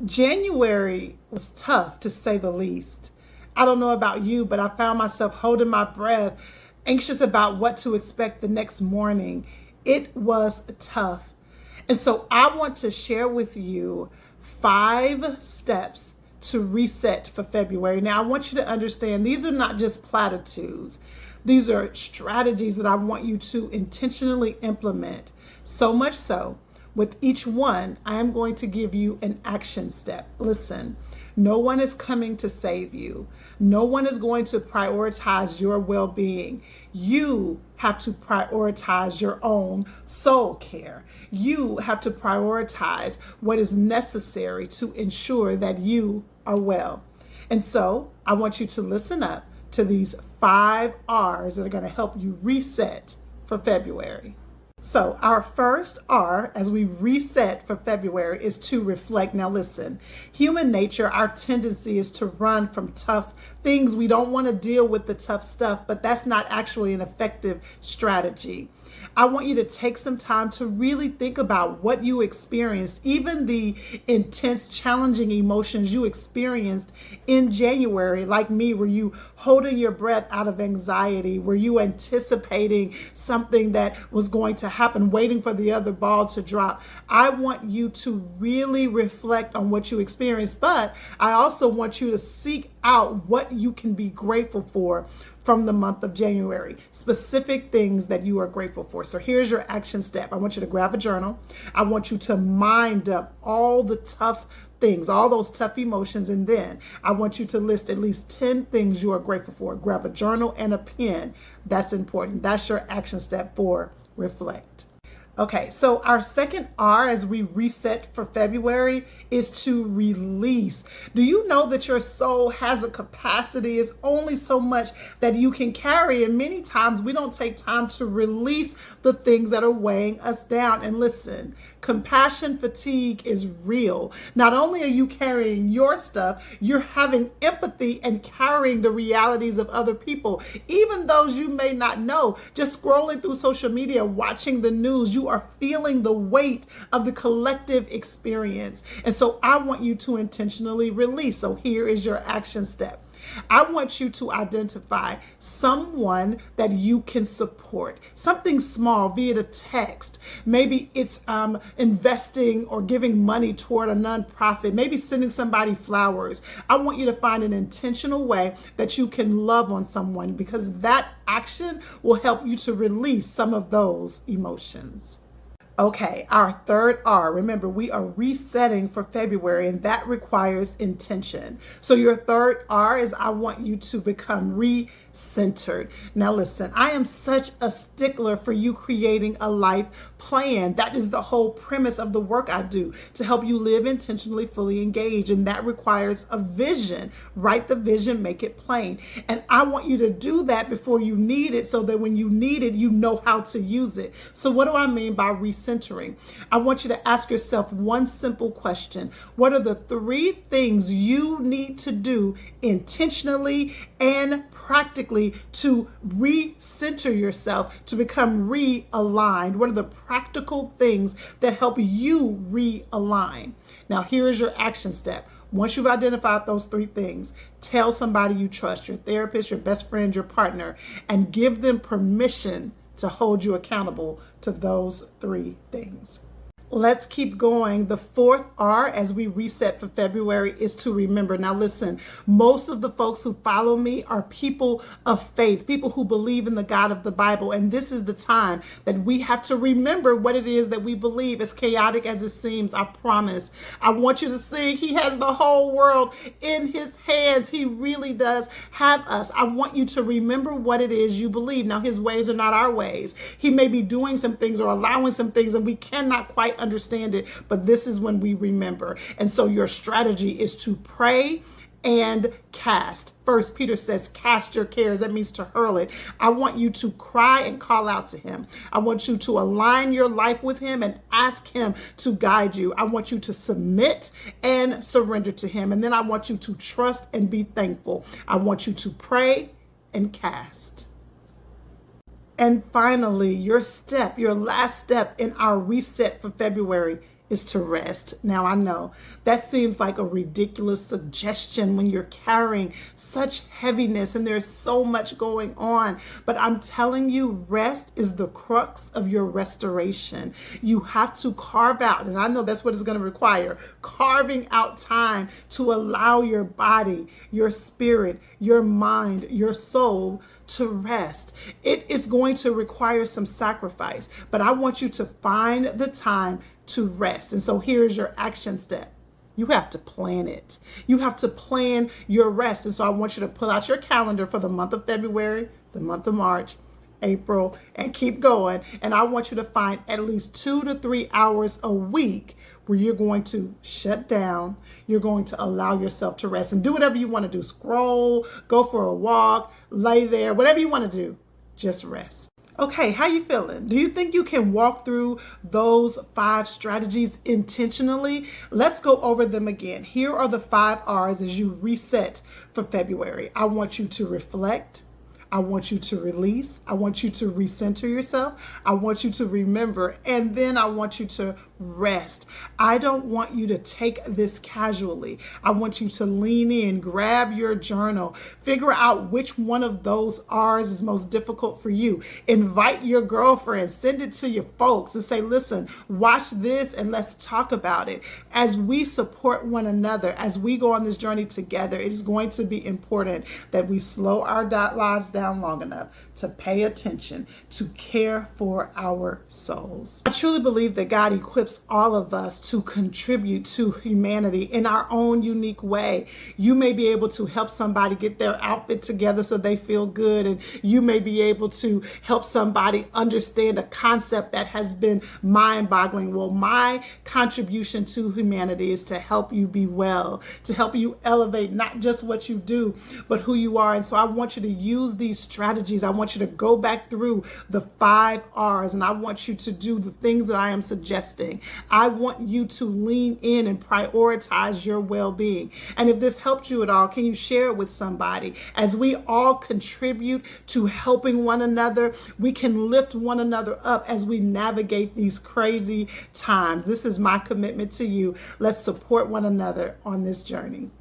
January was tough, to say the least. I don't know about you, but I found myself holding my breath, anxious about what to expect the next morning. It was tough. And so I want to share with you 5 steps to reset for February. Now, I want you to understand these are not just platitudes. These are strategies that I want you to intentionally implement. So much so, with each one, I am going to give you an action step. Listen, no one is coming to save you. No one is going to prioritize your well-being. You have to prioritize your own soul care. You have to prioritize what is necessary to ensure that you are well. And so I want you to listen up to these 5 R's that are going to help you reset for February. So our first R as we reset for February is to reflect. Now listen, human nature, our tendency is to run from tough things. We don't want to deal with the tough stuff, but that's not actually an effective strategy. I want you to take some time to really think about what you experienced, even the intense, challenging emotions you experienced in January. Like me, were you holding your breath out of anxiety? Were you anticipating something that was going to happen, waiting for the other ball to drop? I want you to really reflect on what you experienced, but I also want you to seek out what you can be grateful for from the month of January, specific things that you are grateful for. So here's your action step. I want you to grab a journal. I want you to mind up all the tough things, all those tough emotions, and then I want you to list at least 10 things you are grateful for. Grab a journal and a pen. That's important. That's your action step for reflect. Okay, so our second R as we reset for February is to release. Do you know that your soul has a capacity? It's only so much that you can carry, and many times we don't take time to release the things that are weighing us down. And listen, compassion fatigue is real. Not only are you carrying your stuff, you're having empathy and carrying the realities of other people, even those you may not know. Just scrolling through social media, watching the news, you are feeling the weight of the collective experience. And so I want you to intentionally release. So here is your action step. I want you to identify someone that you can support, something small, be it a text. Maybe it's investing or giving money toward a nonprofit, maybe sending somebody flowers. I want you to find an intentional way that you can love on someone, because that action will help you to release some of those emotions. Okay, our third R, remember we are resetting for February, and that requires intention. So your third R is I want you to become centered. Now listen, I am such a stickler for you creating a life plan. That is the whole premise of the work I do, to help you live intentionally, fully engaged. And that requires a vision. Write the vision, make it plain. And I want you to do that before you need it, so that when you need it, you know how to use it. So what do I mean by recentering? I want you to ask yourself one simple question. What are the 3 things you need to do intentionally and practically to recenter yourself, to become realigned? What are the practical things that help you realign? Now, here is your action step. Once you've identified those 3 things, tell somebody you trust, your therapist, your best friend, your partner, and give them permission to hold you accountable to those 3 things. Let's keep going. The 4th R as we reset for February is to remember. Now listen, most of the folks who follow me are people of faith, people who believe in the God of the Bible. And this is the time that we have to remember what it is that we believe. As chaotic as it seems, I promise. I want you to see He has the whole world in His hands. He really does have us. I want you to remember what it is you believe. Now, His ways are not our ways. He may be doing some things or allowing some things, and we cannot quite understand it, but this is when we remember. And so your strategy is to pray and cast. First Peter says, cast your cares. That means to hurl it. I want you to cry and call out to Him. I want you to align your life with Him and ask Him to guide you. I want you to submit and surrender to Him. And then I want you to trust and be thankful. I want you to pray and cast. And finally, your last step in our reset for February is to rest. Now, I know that seems like a ridiculous suggestion when you're carrying such heaviness and there's so much going on. But I'm telling you, rest is the crux of your restoration. You have to carve out, and I know that's what it's going to require, carving out time to allow your body, your spirit, your mind, your soul to rest. It is going to require some sacrifice, but I want you to find the time to rest. And so here's your action step. You have to plan it. You have to plan your rest. And so I want you to pull out your calendar for the month of February, the month of March, April, and keep going. And I want you to find at least 2 to 3 hours a week where you're going to shut down. You're going to allow yourself to rest and do whatever you want to do. Scroll, go for a walk, lay there, whatever you want to do. Just rest. Okay, how you feeling? Do you think you can walk through those 5 strategies intentionally? Let's go over them again. Here are the 5 R's as you reset for February. I want you to reflect. I want you to release. I want you to recenter yourself. I want you to remember. And then I want you to rest. I don't want you to take this casually. I want you to lean in, grab your journal, figure out which one of those R's is most difficult for you. Invite your girlfriend, send it to your folks and say, listen, watch this and let's talk about it. As we support one another, as we go on this journey together, it is going to be important that we slow our lives down long enough to pay attention, to care for our souls. I truly believe that God equips all of us to contribute to humanity in our own unique way. You may be able to help somebody get their outfit together so they feel good, and you may be able to help somebody understand a concept that has been mind-boggling. Well, my contribution to humanity is to help you be well, to help you elevate not just what you do, but who you are. And so I want you to use these strategies. I want you to go back through the 5 R's, and I want you to do the things that I am suggesting. I want you to lean in and prioritize your well-being. And if this helped you at all, can you share it with somebody? As we all contribute to helping one another, we can lift one another up as we navigate these crazy times. This is my commitment to you. Let's support one another on this journey.